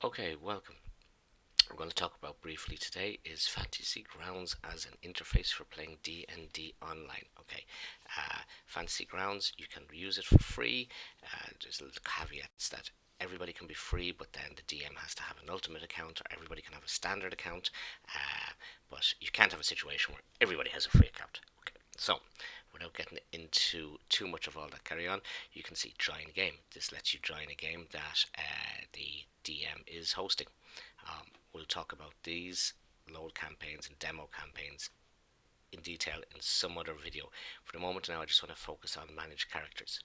Okay, welcome. We're going to talk about briefly today is Fantasy Grounds as an interface for playing D&D online. Okay, Fantasy Grounds, you can use it for free. There's a little caveats that everybody can be free, but then the DM has to have an ultimate account, or everybody can have a standard account. But you can't have a situation where everybody has a free account. Okay, so without getting into too much of all that carry on, you can see join game. This lets you join a game that the DM is hosting. We'll talk about these load campaigns and demo campaigns in detail in some other video. For the moment now, I just want to focus on managed characters.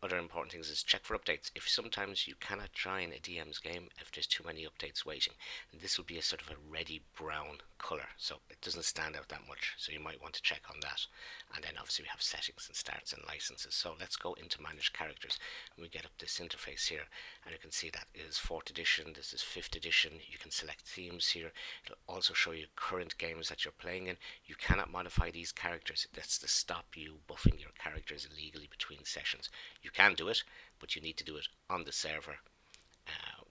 Other important things is check for updates. If sometimes you cannot join a DM's game if there's too many updates waiting, and this will be a sort of a reddy brown color, so it doesn't stand out that much. So you might want to check on that. And then obviously we have settings and starts and licenses. So let's go into managed characters. And we get up this interface here, and you can see that is 4th edition. This is 5th edition. You can select themes here. It'll also show you current games that you're playing in. You cannot modify these characters. That's to stop you buffing your characters illegally between sessions. You can do it, but you need to do it on the server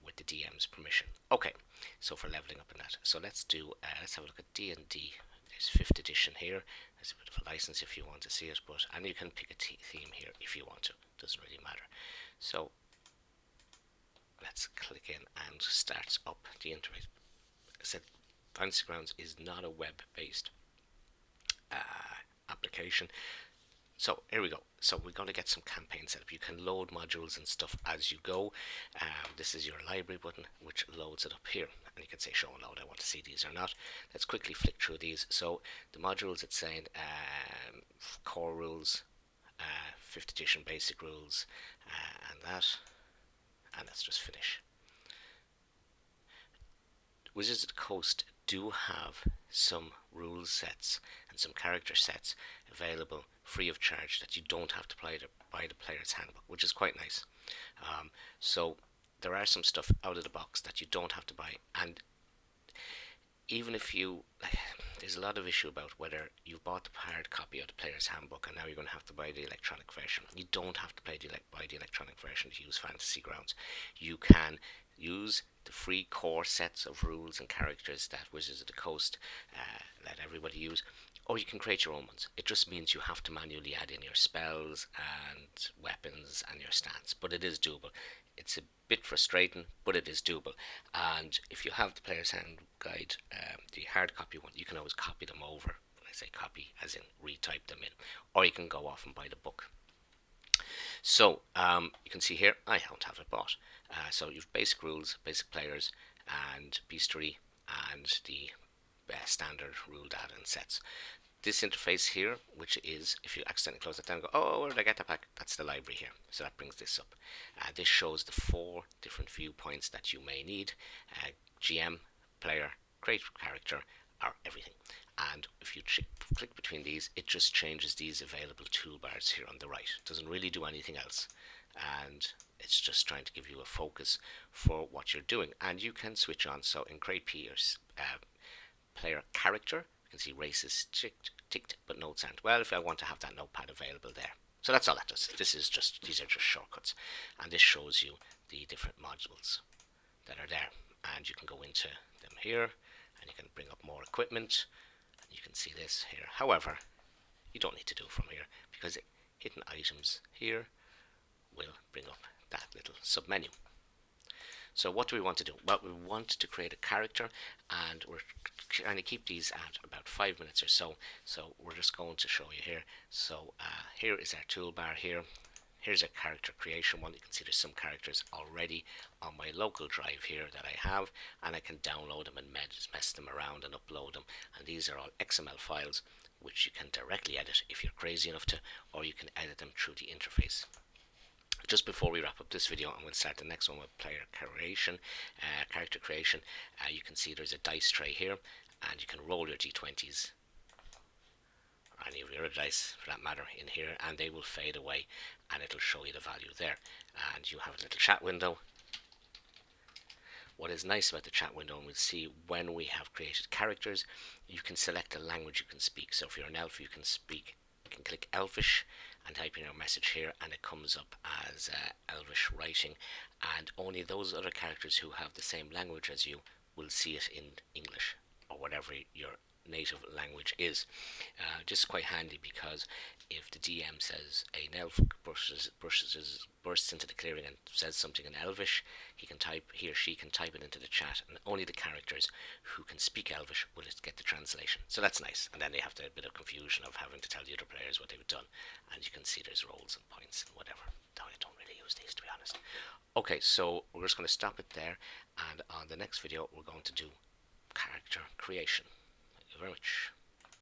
with the DM's permission. Okay, so for leveling up in that, so let's have a look at D&D. There's 5th edition here. There's a bit of a license if you want to see it, and you can pick a theme here if you want to. Doesn't really matter. So let's click in and starts up the interface. I said Fantasy Grounds is not a web-based application. So here we go. So we're going to get some campaign set up. You can load modules and stuff as you go. This is your library button, which loads it up here. And you can say show and load. I want to see these or not. Let's quickly flick through these. So the modules, it's saying core rules, 5th edition basic rules, and that. And let's just finish. Wizards of the Coast do have some rule sets and some character sets available free of charge that you don't have to buy the player's handbook, which is quite nice. So there are some stuff out of the box that you don't have to buy, and even if you there's a lot of issue about whether you've bought the hard copy of the player's handbook and now you're going to have to buy the electronic version. You don't have to buy the electronic version to use Fantasy Grounds. You can use the free core sets of rules and characters that Wizards of the Coast let everybody use, or you can create your own ones. It just means you have to manually add in your spells and weapons and your stats, but it is doable. It's a bit frustrating, but it is doable. And if you have the player's hand guide, the hard copy one, you can always copy them over. When I say copy, as in retype them in, or you can go off and buy the book. So you can see here, I don't have it bought. So you've basic rules, basic players, and bestiary, and the standard rule data and sets. This interface here, which is, if you accidentally close it down and go, oh, where did I get that back? That's the library here. So that brings this up. This shows the 4 different viewpoints that you may need. GM, player, create character, or everything. And if you click between these, it just changes these available toolbars here on the right. It doesn't really do anything else. And it's just trying to give you a focus for what you're doing. And you can switch on. So in create player character, you can see races ticked, but notes aren't. Well, if I want to have that notepad available there. So that's all that does. These are just shortcuts. And this shows you the different modules that are there. And you can go into them here, and you can bring up more equipment. And you can see this here. However, you don't need to do it from here, because hidden items here will bring up that little submenu. So what do we want to do? Well, we want to create a character, and we're trying to keep these at about 5 minutes or so. So we're just going to show you here. So here is our toolbar here. Here's a character creation one. You can see there's some characters already on my local drive here that I have, and I can download them and mess them around and upload them. And these are all XML files, which you can directly edit if you're crazy enough to, or you can edit them through the interface. Just before we wrap up this video, I'm going to start the next one with player creation, character creation. You can see there's a dice tray here, and you can roll your d20s, or any of your other dice for that matter, in here, and they will fade away, and it'll show you the value there. And you have a little chat window. What is nice about the chat window, and we'll see when we have created characters, you can select a language you can speak. So if you're an elf, you can click Elfish, and type in your message here, and it comes up as Elvish writing, and only those other characters who have the same language as you will see it in English or whatever your native language is. Just quite handy, because if the DM says an elf bursts into the clearing and says something in Elvish, he or she can type it into the chat, and only the characters who can speak Elvish will get the translation. So that's nice. And then they have a bit of confusion of having to tell the other players what they've done, and you can see there's rolls and points and whatever. Though I don't really use these, to be honest. Okay, so we're just going to stop it there, and on the next video we're going to do character creation. Thank you very much.